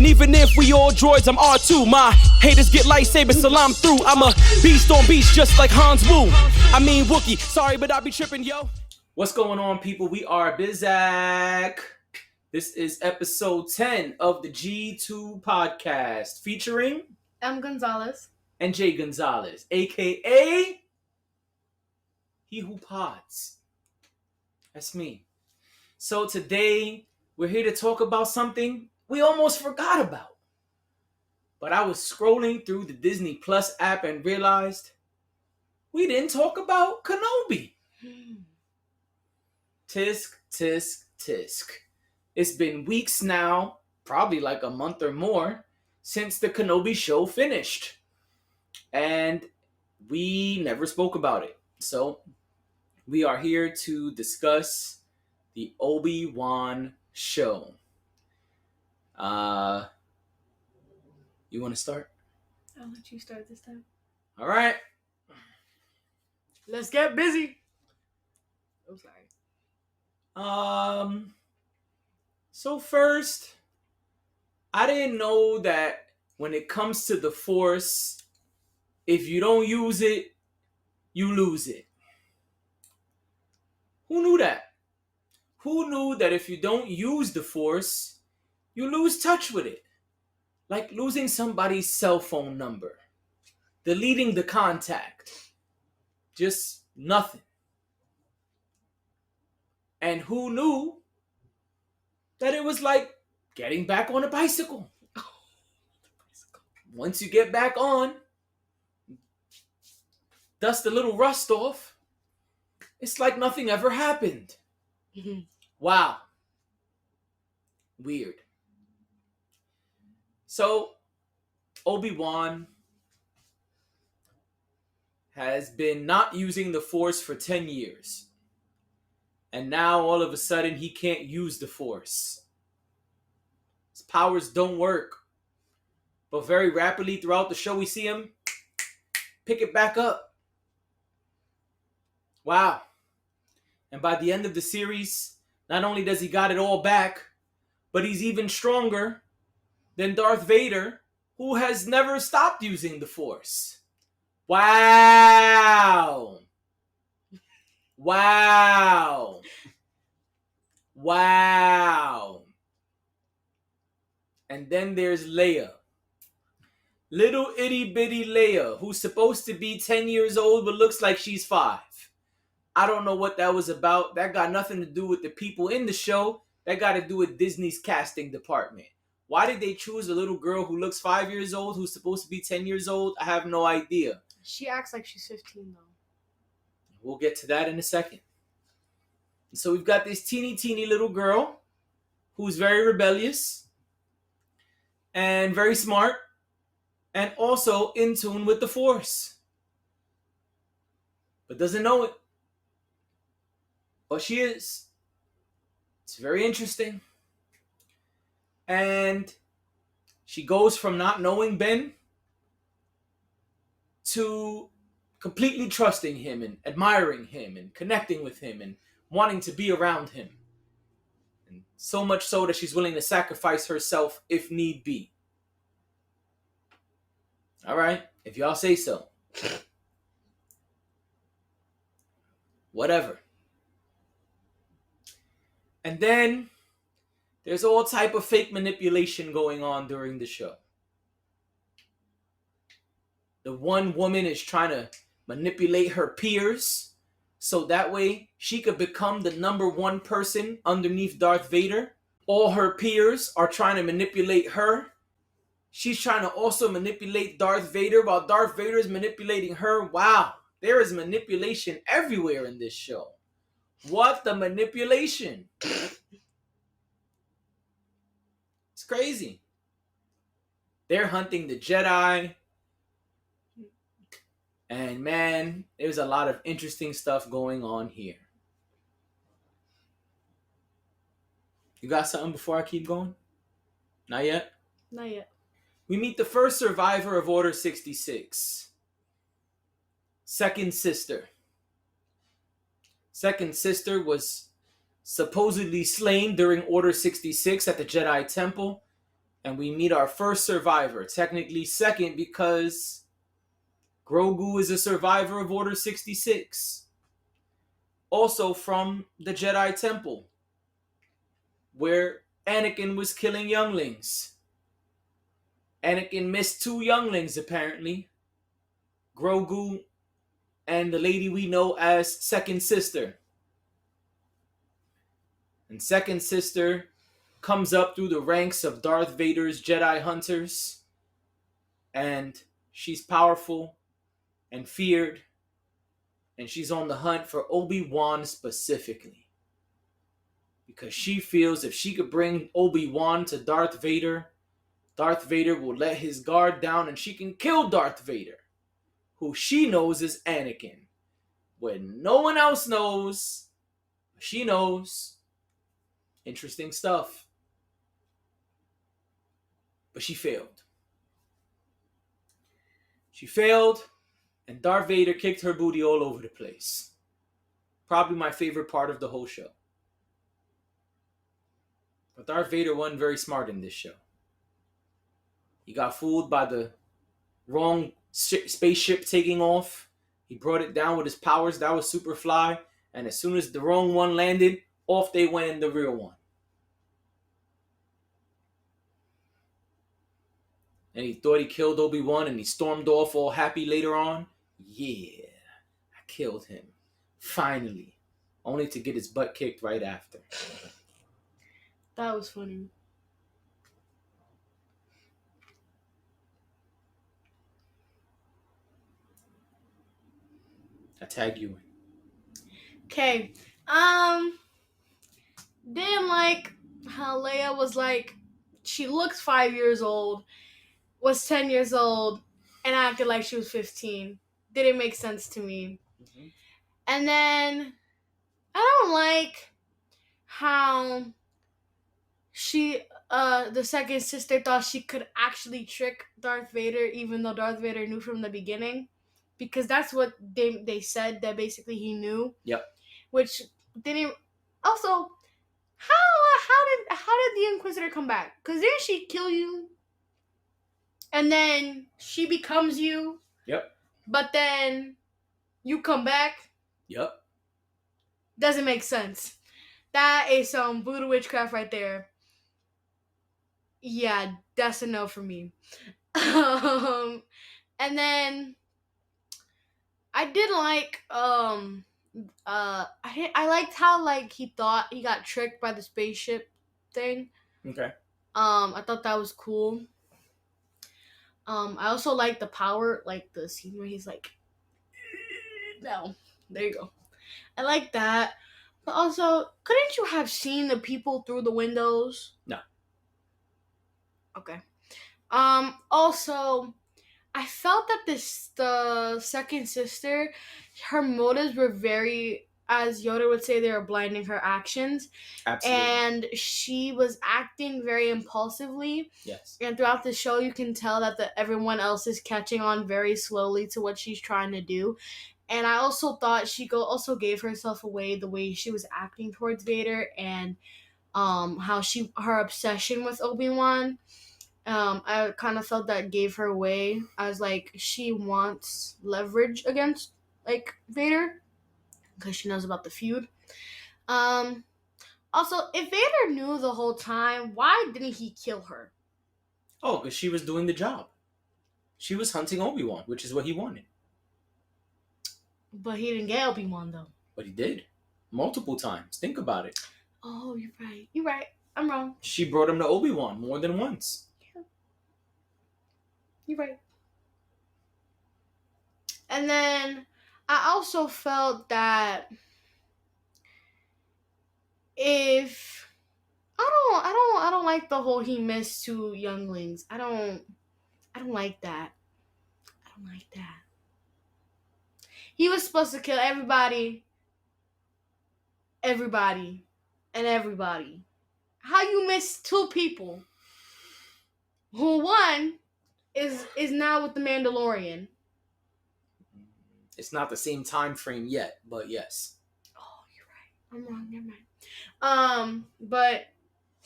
And even if we all droids, I'm R2. My haters get lightsabers, salam through. I'm a beast on beast, just like Hans Wu. I mean Wookie, sorry, but I be tripping, yo. What's going on, people? We are Bizak. This is episode 10 of the G2 podcast, featuring M. Gonzalez and J. Gonzalez, aka He Who Pods. That's me. So today, we're here to talk about something we almost forgot about. But I was scrolling through the Disney Plus app and realized we didn't talk about Kenobi. Tisk, tisk, tisk. It's been weeks now, probably like a month or more, since the Kenobi show finished. And we never spoke about it. So we are here to discuss the Obi-Wan show. You want to start? I'll let you start this time. All right. Let's get busy. I'm sorry. So first, I didn't know that when it comes to the Force, if you don't use it, you lose it. Who knew that? Who knew that if you don't use the Force, you lose touch with it? Like losing somebody's cell phone number, deleting the contact, just nothing. And who knew that it was like getting back on a bicycle? Once you get back on, dust a little rust off, it's like nothing ever happened. Wow. Weird. So, Obi-Wan has been not using the Force for 10 years. And now, all of a sudden, he can't use the Force. His powers don't work. But very rapidly throughout the show, we see him pick it back up. Wow. And by the end of the series, not only does he got it all back, but he's even stronger than Darth Vader, who has never stopped using the Force. Wow. Wow. Wow. And then there's Leia. Little itty bitty Leia, who's supposed to be 10 years old but looks like she's 5. I don't know what that was about. That got nothing to do with the people in the show. That got to do with Disney's casting department. Why did they choose a little girl who looks 5 years old who's supposed to be 10 years old? I have no idea. She acts like she's 15, though. We'll get to that in a second. So we've got this teeny little girl who's very rebellious and very smart and also in tune with the Force. But doesn't know it. But she is. It's very interesting. And she goes from not knowing Ben to completely trusting him and admiring him and connecting with him and wanting to be around him. And so much so that she's willing to sacrifice herself if need be. All right, if y'all say so. Whatever. And then there's all type of fake manipulation going on during the show. The one woman is trying to manipulate her peers so that way she could become the number one person underneath Darth Vader. All her peers are trying to manipulate her. She's trying to also manipulate Darth Vader while Darth Vader is manipulating her. Wow, there is manipulation everywhere in this show. What the manipulation? It's crazy. They're hunting the Jedi. And man, there's a lot of interesting stuff going on here. You got something before I keep going? Not yet? Not yet. We meet the first survivor of Order 66. Second Sister. Second Sister was supposedly slain during Order 66 at the Jedi Temple And we meet our first survivor, technically second because Grogu is a survivor of Order 66. Also from the Jedi Temple, where Anakin was killing younglings. Anakin missed 2 younglings, apparently. Grogu and the lady we know as Second Sister. And Second Sister comes up through the ranks of Darth Vader's Jedi hunters. And she's powerful and feared. And she's on the hunt for Obi-Wan specifically. Because she feels if she could bring Obi-Wan to Darth Vader, Darth Vader will let his guard down and she can kill Darth Vader, who she knows is Anakin. When no one else knows, she knows. Interesting stuff. But she failed. She failed, and Darth Vader kicked her booty all over the place. Probably my favorite part of the whole show. But Darth Vader wasn't very smart in this show. He got fooled by the wrong spaceship taking off. He brought it down with his powers. That was Superfly. And as soon as the wrong one landed, off they went in the real one. And he thought he killed Obi-Wan and he stormed off all happy later on. Yeah, I killed him. Finally. Only to get his butt kicked right after. That was funny. I tag you in. Okay. Didn't like how Leia was like, she looks 5 years old, was 10 years old, and acted like she was 15. Didn't make sense to me. Mm-hmm. And then I don't like how the second sister thought she could actually trick Darth Vader, even though Darth Vader knew from the beginning, because that's what they said, that basically he knew. Yep. Which didn't. Also, how did the Inquisitor come back? Because didn't she kill you? And then she becomes you. Yep. But then you come back. Yep. Doesn't make sense. That is some voodoo witchcraft right there. Yeah, that's a no for me. And then I did like I liked how like he thought he got tricked by the spaceship thing. Okay. I thought that was cool. I also like the power, like the scene where he's like, no, there you go. I like that. But also, couldn't you have seen the people through the windows? No. Okay. Also, I felt that the second sister, her motives were very, as Yoda would say, they were blinding her actions. Absolutely. And she was acting very impulsively. Yes. And throughout the show, you can tell that everyone else is catching on very slowly to what she's trying to do. And I also thought she also gave herself away the way she was acting towards Vader, and how her obsession with Obi-Wan. I kind of felt that gave her away, as like she wants leverage against like Vader because she knows about the feud. Also, if Vader knew the whole time, why didn't he kill her? Oh, because she was doing the job. She was hunting Obi-Wan, which is what he wanted. But he didn't get Obi-Wan though. But he did. Multiple times. Think about it. Oh, you're right. You're right. I'm wrong. She brought him to Obi-Wan more than once. Yeah. You're right. And then I also felt that if I don't like the whole he missed 2 younglings. I don't like that. I don't like that. He was supposed to kill everybody. Everybody. And everybody. How you miss 2 people? Who one is now with the Mandalorian. It's not the same time frame yet, but yes. Oh, you're right. I'm wrong. Never mind. But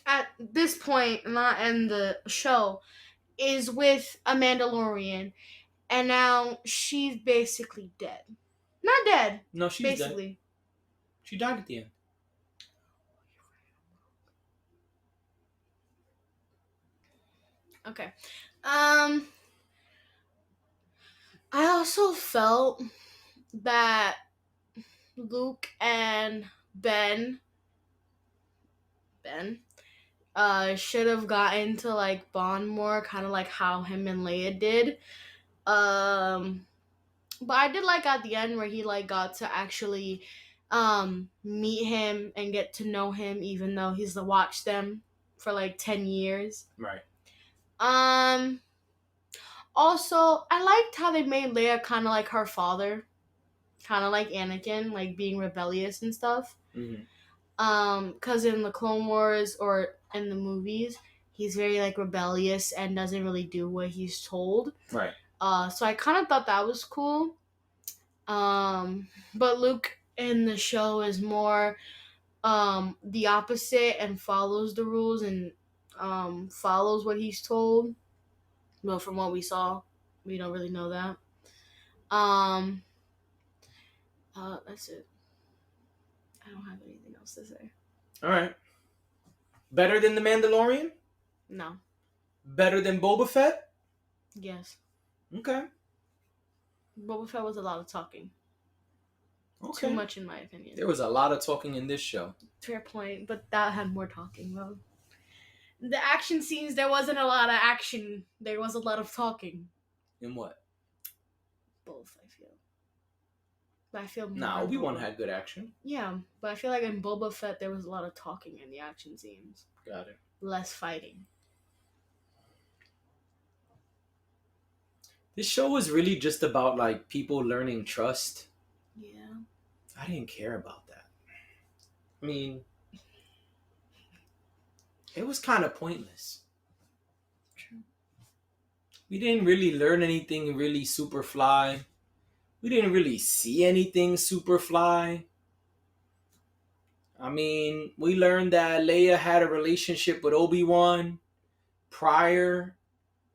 at this point, not in the show, is with a Mandalorian, and now she's basically dead. Not dead. No, she's basically. dead. She died at the end. Okay. I also felt that Luke and Ben should have gotten to like bond more, kind of like how him and Leia did. But I did like at the end where he like got to actually meet him and get to know him, even though he's watched them for like 10 years. Right. Also, I liked how they made Leia kind of like her father, kind of like Anakin, like being rebellious and stuff. Mm-hmm. Because in the Clone Wars or in the movies, he's very like rebellious and doesn't really do what he's told. Right. So I kind of thought that was cool. But Luke in the show is more the opposite and follows the rules and follows what he's told. Well, from what we saw, we don't really know that. That's it. I don't have anything else to say. All right. Better than the Mandalorian? No. Better than Boba Fett? Yes. Okay. Boba Fett was a lot of talking. Okay. Too much, in my opinion. There was a lot of talking in this show. Fair point, but that had more talking, though. The action scenes, there wasn't a lot of action. There was a lot of talking. In what? Both, I feel. But I feel more. Nah, Obi-Wan had good action. Yeah, but I feel like in Boba Fett, there was a lot of talking in the action scenes. Got it. Less fighting. This show was really just about like people learning trust. Yeah. I didn't care about that. I mean, it was kind of pointless. True. We didn't really learn anything really super fly. We didn't really see anything super fly. I mean, we learned that Leia had a relationship with Obi-Wan prior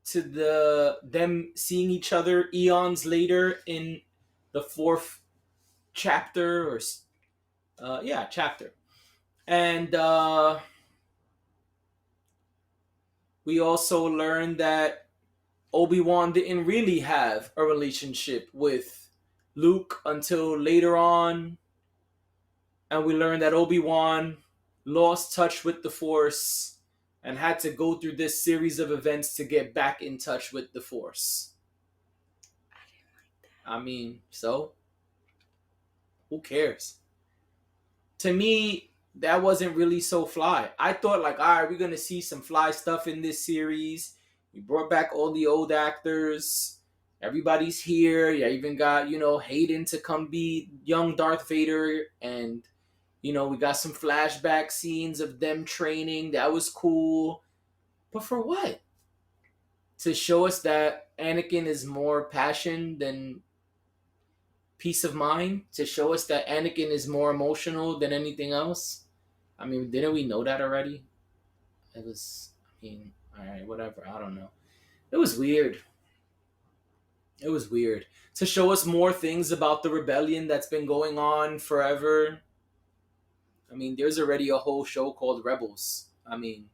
to them seeing each other eons later in the fourth chapter or chapter. And we also learned that Obi-Wan didn't really have a relationship with Luke until later on. And we learned that Obi-Wan lost touch with the Force and had to go through this series of events to get back in touch with the Force. I didn't like that. I mean, so? Who cares? To me, that wasn't really so fly. I thought like, all right, we're going to see some fly stuff in this series. We brought back all the old actors. Everybody's here. You even got, Hayden to come be young Darth Vader. And, we got some flashback scenes of them training. That was cool. But for what? To show us that Anakin is more passion than peace of mind? To show us that Anakin is more emotional than anything else? I mean, didn't we know that already? Alright, whatever. I don't know. It was weird. To show us more things about the rebellion that's been going on forever. I mean, there's already a whole show called Rebels. I mean,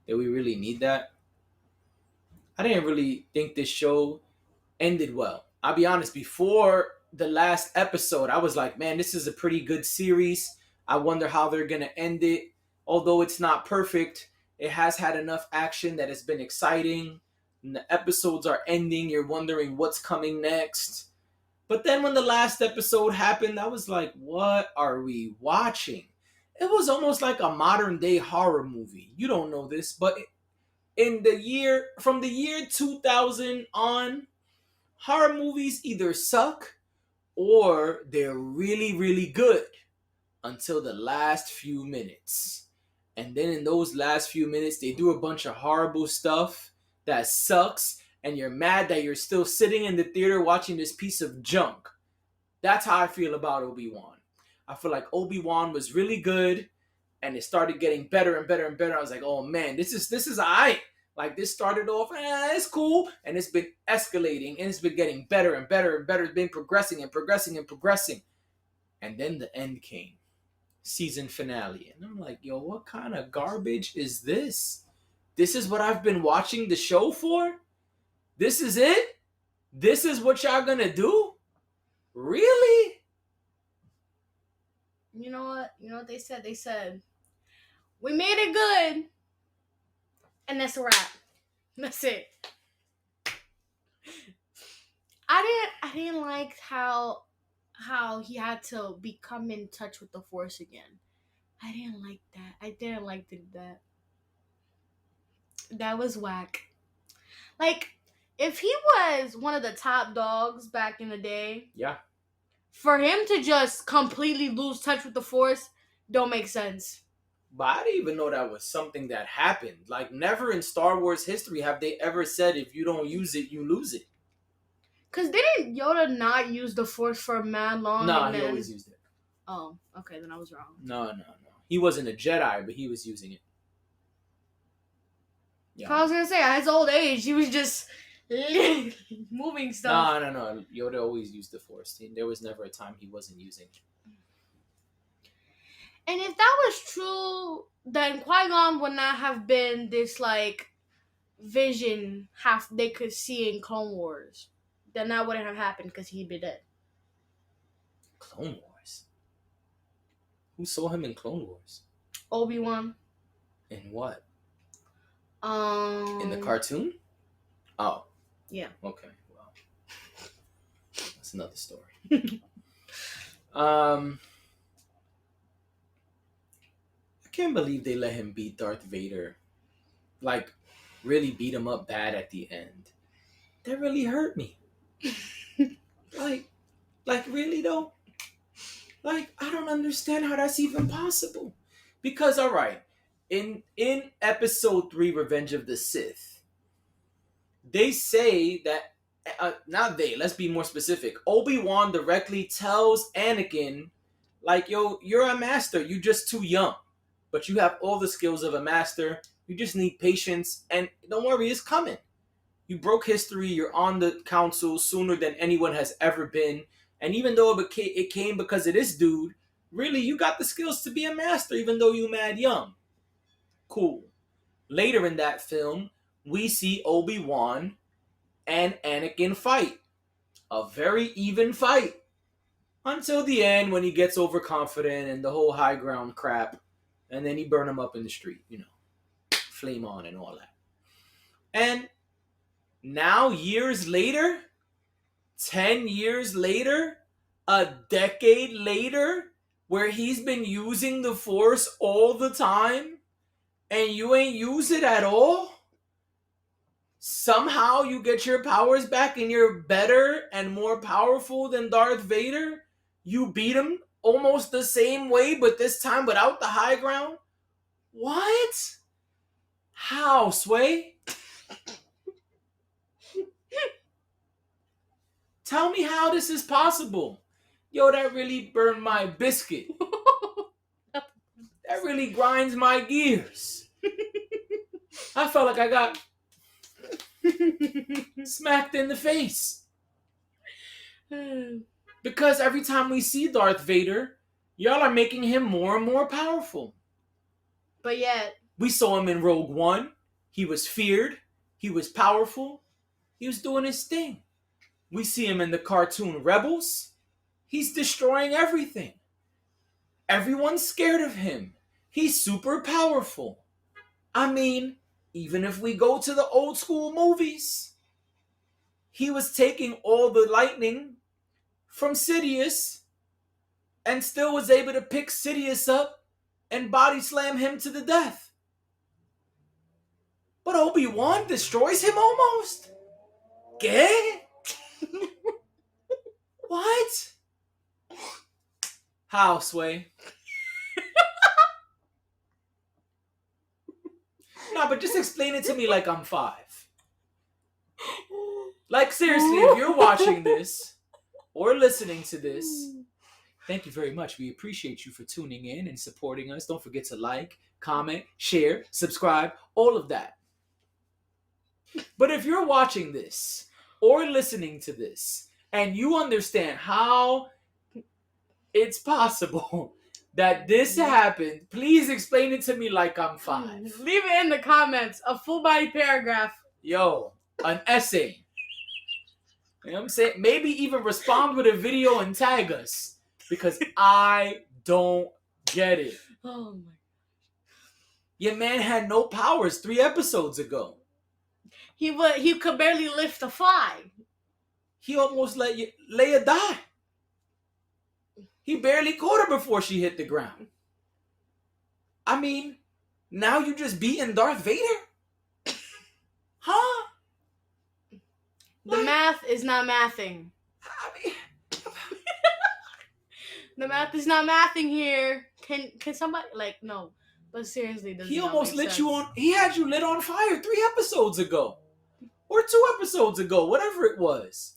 did we really need that? I didn't really think this show ended well. I'll be honest, before the last episode, I was like, man, this is a pretty good series. I wonder how they're going to end it. Although it's not perfect, it has had enough action that it's been exciting. And the episodes are ending. You're wondering what's coming next. But then when the last episode happened, I was like, what are we watching? It was almost like a modern day horror movie. You don't know this, but from the year 2000 on, horror movies either suck or they're really, really good until the last few minutes. And then in those last few minutes, they do a bunch of horrible stuff that sucks, and you're mad that you're still sitting in the theater watching this piece of junk. That's how I feel about Obi-Wan. I feel like Obi-Wan was really good, and it started getting better and better and better. I was like, oh man, this is alright. Like this started off, it's cool, and it's been escalating, and it's been getting better and better and better. It's been progressing and progressing and progressing, and then the end came, season finale, and I'm like, yo, what kind of garbage is this? This is what I've been watching the show for? This is it? This is what y'all gonna do? Really? You know what? You know what they said? They said, we made it good. And that's a wrap. That's it. I didn't like how he had to become in touch with the Force again. I didn't like that. I didn't like that. That was whack. Like, if he was one of the top dogs back in the day, yeah, for him to just completely lose touch with the Force don't make sense. But I didn't even know that was something that happened. Like, never in Star Wars history have they ever said if you don't use it, you lose it. Because didn't Yoda not use the Force for mad long? No, he always used it. Oh, okay, then I was wrong. No. He wasn't a Jedi, but he was using it. Yeah. I was going to say, at his old age, he was just moving stuff. No. Yoda always used the Force. There was never a time he wasn't using it. And if that was true, then Qui-Gon would not have been this, like, vision they could see in Clone Wars. Then that wouldn't have happened because he'd be dead. Clone Wars? Who saw him in Clone Wars? Obi-Wan. In what? In the cartoon? Oh. Yeah. Okay, well. That's another story. I can't believe they let him beat Darth Vader. Like, really beat him up bad at the end. That really hurt me. like really though? Like, I don't understand how that's even possible. Because, alright, in episode 3, Revenge of the Sith, they say that, not they, let's be more specific. Obi-Wan directly tells Anakin, like, yo, you're a master, you're just too young. But you have all the skills of a master. You just need patience. And don't worry, it's coming. You broke history. You're on the council sooner than anyone has ever been. And even though it came because of this dude, really, you got the skills to be a master, even though you mad young. Cool. Later in that film, we see Obi-Wan and Anakin fight. A very even fight. Until the end, when he gets overconfident and the whole high ground crap. And then he burned him up in the street, flame on and all that. And now, years later, 10 years later, a decade later, where he's been using the Force all the time, and you ain't use it at all? Somehow you get your powers back and you're better and more powerful than Darth Vader? You beat him almost the same way, but this time without the high ground? What? How, Sway? Tell me how this is possible. Yo, that really burned my biscuit. That really grinds my gears. I felt like I got smacked in the face. Because every time we see Darth Vader, y'all are making him more and more powerful. But yet, we saw him in Rogue One. He was feared. He was powerful. He was doing his thing. We see him in the cartoon Rebels. He's destroying everything. Everyone's scared of him. He's super powerful. I mean, even if we go to the old school movies, he was taking all the lightning from Sidious and still was able to pick Sidious up and body slam him to the death. But Obi-Wan destroys him almost? ¿Qué? What? How, Sway? No, but just explain it to me like I'm 5. Like, seriously, if you're watching this or listening to this Thank you very much. We appreciate you for tuning in and supporting us. Don't forget to like, comment, share, subscribe, all of that. But if you're watching this or listening to this and you understand how it's possible that this happened, please explain it to me like I'm 5. Leave it in the comments. A full body paragraph. Yo, an essay. You know what I'm saying? Maybe even respond with a video and tag us. Because I don't get it. Oh my. Your man had no powers 3 episodes ago. He could barely lift a fly. He almost let Leia die. He barely caught her before she hit the ground. I mean, now you just beating Darth Vader? Huh? The math is not mathing. I mean, the math is not mathing here. Can somebody no? But seriously, he almost lit you on. He had you lit on fire 3 episodes ago, or 2 episodes ago, whatever it was.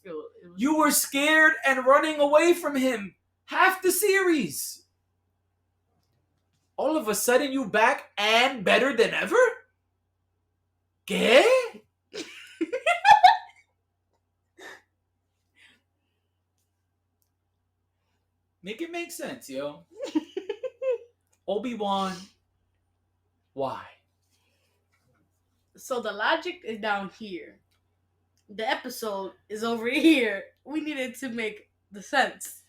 You were scared and running away from him half the series. All of a sudden, you back and better than ever. ¿Qué? Make it make sense, yo. Obi-Wan. Why? So the logic is down here. The episode is over here. We needed to make the sense.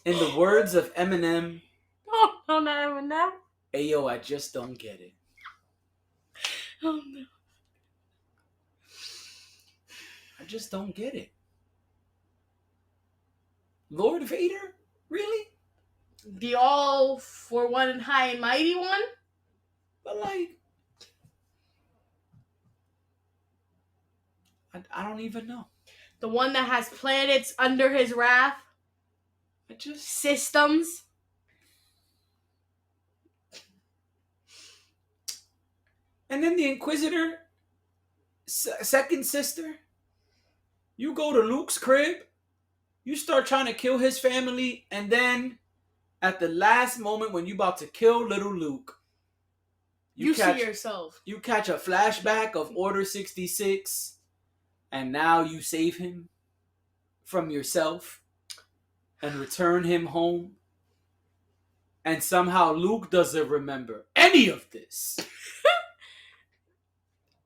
In the words of Eminem. Oh, no, not Eminem. Hey, yo, I just don't get it. Oh, no. I just don't get it. Lord Vader? Really? The all for one and high and mighty one? But I don't even know. The one that has planets under his wrath? Systems? And then the Inquisitor, second sister, you go to Luke's crib, you start trying to kill his family, and then at the last moment when you about to kill little Luke, you see yourself. You catch a flashback of Order 66, and now you save him from yourself and return him home. And somehow Luke doesn't remember any of this.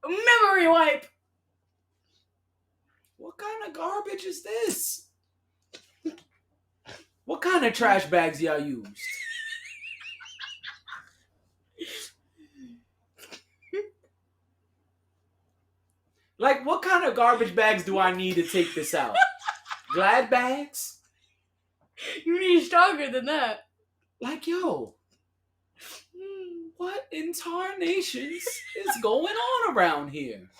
Memory wipe. What kind of garbage is this? What kind of trash bags y'all used? Like, what kind of garbage bags do I need to take this out? Glad bags? You need stronger than that. Like, yo, what in tarnations is going on around here?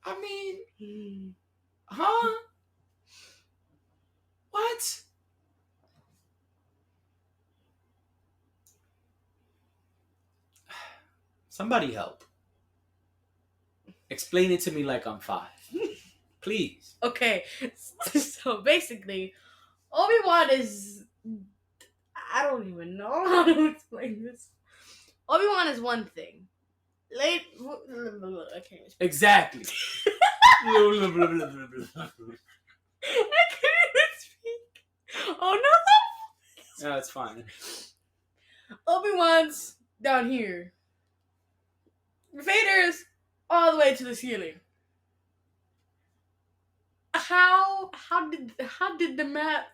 I mean, huh? What? Somebody help. Explain it to me like I'm 5. Please. Okay, so basically, Obi-Wan is... I don't even know how to explain this. Obi-Wan is one thing. I can't speak. Exactly. I can't even speak. Oh no! No, it's fine. Obi-Wan's down here. Vader's all the way to the ceiling. How did the map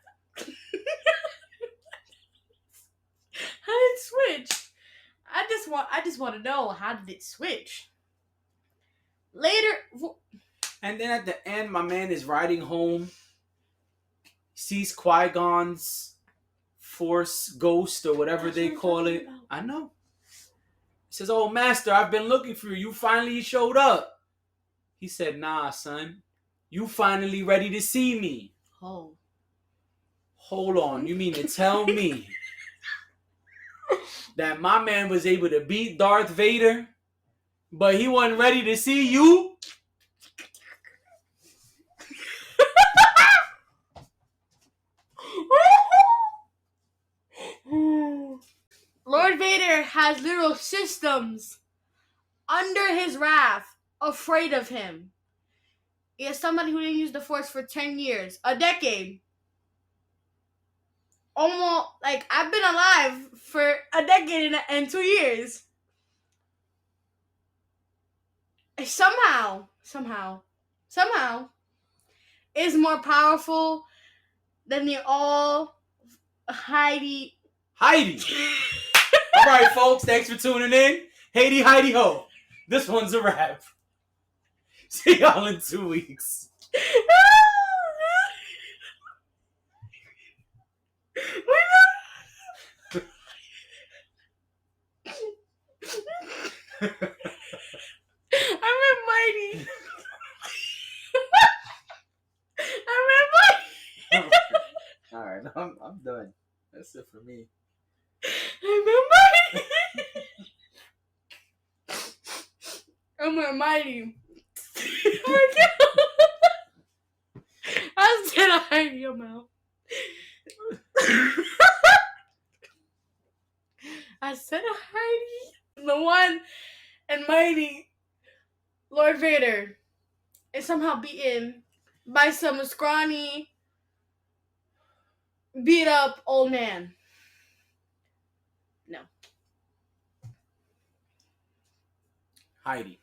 how did it switch? I just want to know, how did it switch? Later, and then at the end, my man is riding home, sees Qui-Gon's Force Ghost or whatever they call it. I know. He says, "Oh, Master, I've been looking for you. You finally showed up." He said, "Nah, son. You finally ready to see me." Oh. Hold on. You mean to tell me that my man was able to beat Darth Vader, but he wasn't ready to see you? Lord Vader has little systems under his wrath, afraid of him. He is somebody who didn't use the Force for 10 years, a decade. Almost, like, I've been alive for a decade and 2 years. Somehow, is more powerful than the all Heidi. Heidi! Alright, folks, thanks for tuning in. Heidi ho. This one's a wrap. See y'all in 2 weeks. I'm Mighty. Alright, I'm done. That's it for me. I'm Mighty. I said I in your mouth. I said Heidi. The one and mighty Lord Vader is somehow beaten by some scrawny, beat up old man. No. Heidi.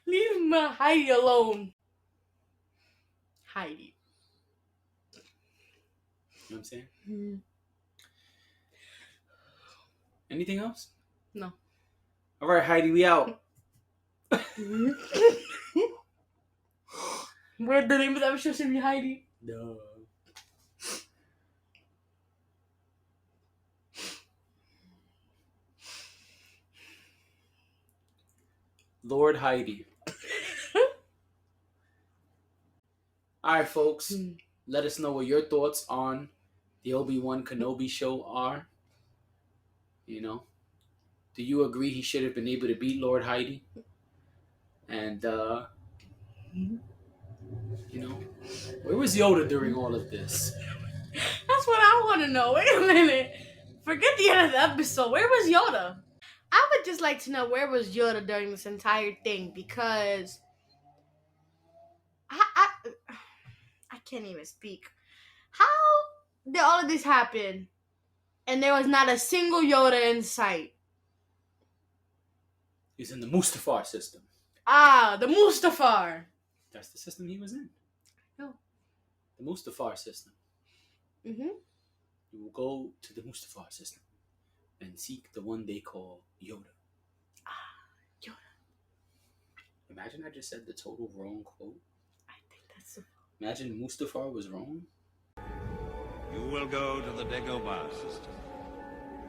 Leave my Heidi alone. Heidi. You know what I'm saying? Mm-hmm. Anything else? No. Alright, Heidi, we out. What the name of that show should be Heidi? No. Lord Heidi. Alright, folks. Let us know what your thoughts on the Obi-Wan Kenobi show are. You know, do you agree he should have been able to beat Lord Heidi? And, you know, where was Yoda during all of this? That's what I want to know. Wait a minute. Forget the end of the episode. Where was Yoda? I would just like to know where was Yoda during this entire thing, because I can't even speak. How did all of this happen and there was not a single Yoda in sight? He's in the Mustafar system. Ah, the Mustafar. That's the system he was in. No. The Mustafar system. Mm-hmm. You will go to the Mustafar system and seek the one they call Yoda. Ah, Yoda. Imagine I just said the total wrong quote. I think that's... Imagine Mustafar was wrong. You will go to the Dagobah system.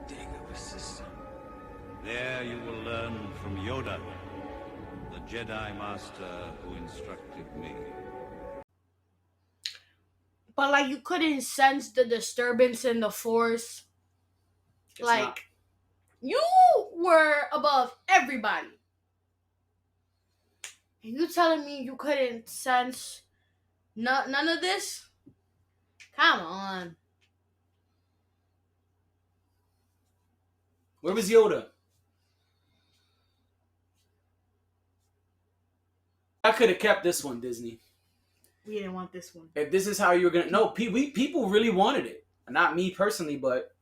Dagobah system. There you will learn from Yoda, the Jedi Master who instructed me. But, like, you couldn't sense the disturbance in the Force. It's like, not. You were above everybody. And you telling me you couldn't sense none of this? Come on. Where was Yoda? I could have kept this one, Disney. We didn't want this one. If this is how you were gonna... No, people really wanted it. Not me personally, but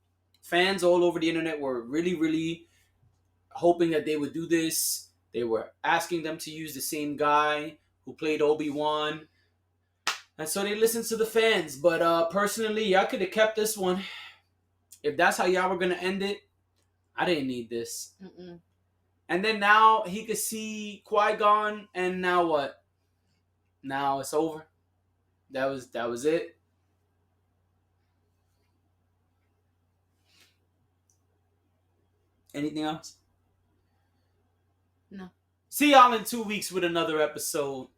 fans all over the internet were really, really hoping that they would do this. They were asking them to use the same guy who played Obi-Wan. And so they listened to the fans. But personally, y'all could have kept this one. If that's how y'all were going to end it, I didn't need this. Mm-mm. And then now he could see Qui-Gon, and now what? Now it's over. That was it. Anything else? No. See y'all in 2 weeks with another episode.